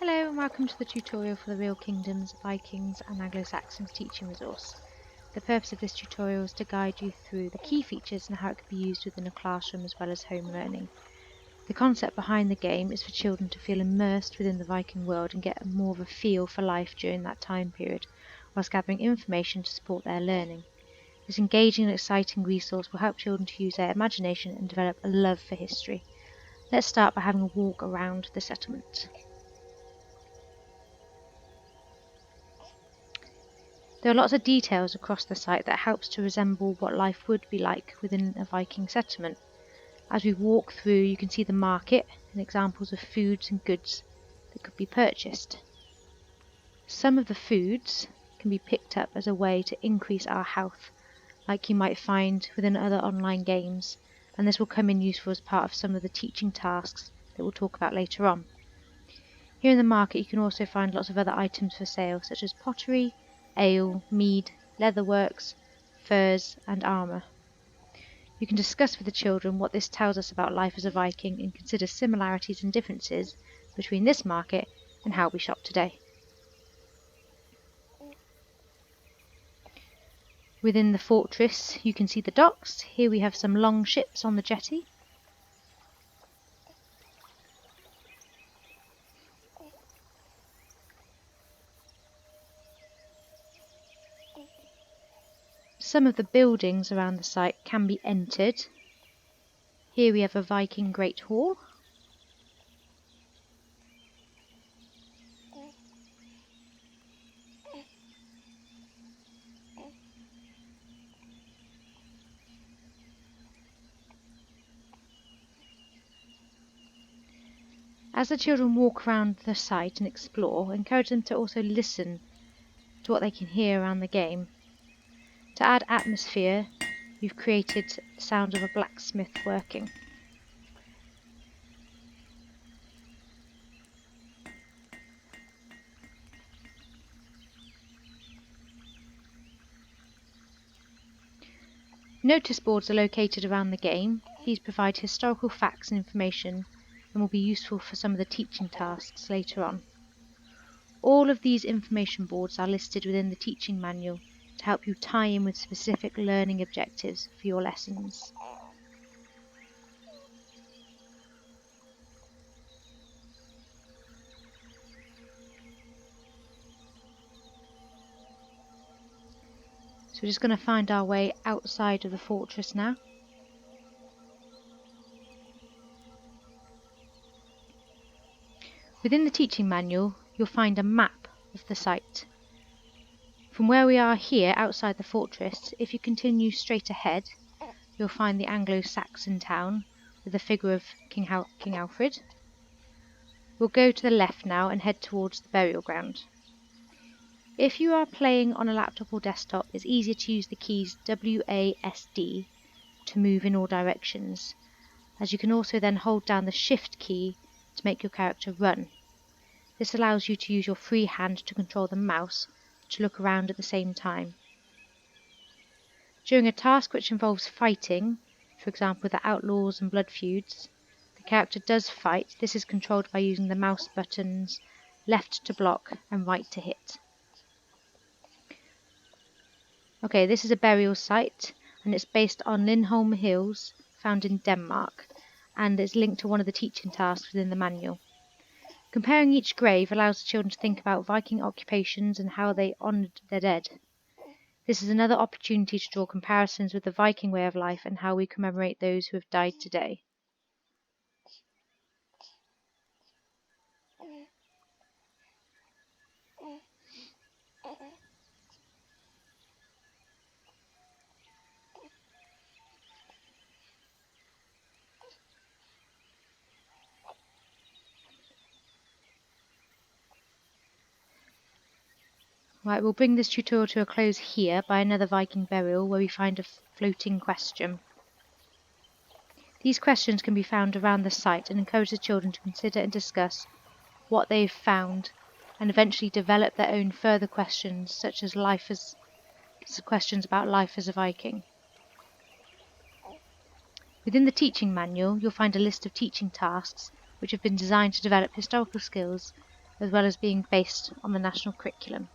Hello and welcome to the tutorial for the Real Kingdoms, Vikings and Anglo-Saxons teaching resource. The purpose of this tutorial is to guide you through the key features and how it can be used within a classroom as well as home learning. The concept behind the game is for children to feel immersed within the Viking world and get more of a feel for life during that time period, whilst gathering information to support their learning. This engaging and exciting resource will help children to use their imagination and develop a love for history. Let's start by having a walk around the settlement. There are lots of details across the site that helps to resemble what life would be like within a Viking settlement. As we walk through, you can see the market and examples of foods and goods that could be purchased. Some of the foods can be picked up as a way to increase our health, like you might find within other online games, and this will come in useful as part of some of the teaching tasks that we'll talk about later on. Here in the market you can also find lots of other items for sale, such as pottery, ale, mead, leatherworks, furs and armour. You can discuss with the children what this tells us about life as a Viking and consider similarities and differences between this market and how we shop today. Within the fortress you can see the docks. Here we have some long ships on the jetty. Some of the buildings around the site can be entered. Here we have a Viking Great Hall. As the children walk around the site and explore, encourage them to also listen to what they can hear around the game. To add atmosphere, you've created the sound of a blacksmith working. Notice boards are located around the game. These provide historical facts and information and will be useful for some of the teaching tasks later on. All of these information boards are listed within the teaching manual to help you tie in with specific learning objectives for your lessons. So we're just going to find our way outside of the fortress now. Within the teaching manual, you'll find a map of the site. From where we are here outside the fortress, if you continue straight ahead, you'll find the Anglo-Saxon town with the figure of King Alfred. We'll go to the left now and head towards the burial ground. If you are playing on a laptop or desktop, it's easier to use the keys WASD to move in all directions, as you can also then hold down the Shift key to make your character run. This allows you to use your free hand to control the mouse to look around at the same time. During a task which involves fighting, for example with the outlaws and blood feuds, the character does fight. This is controlled by using the mouse buttons left to block and right to hit. Okay, this is a burial site and it's based on Lindholm Hills, found in Denmark, and it's linked to one of the teaching tasks within the manual. Comparing each grave allows the children to think about Viking occupations and how they honoured their dead. This is another opportunity to draw comparisons with the Viking way of life and how we commemorate those who have died today. Right, we'll bring this tutorial to a close here by another Viking burial where we find a floating question. These questions can be found around the site and encourage the children to consider and discuss what they've found and eventually develop their own further questions, such as questions about life as a Viking. Within the teaching manual, you'll find a list of teaching tasks which have been designed to develop historical skills as well as being based on the national curriculum.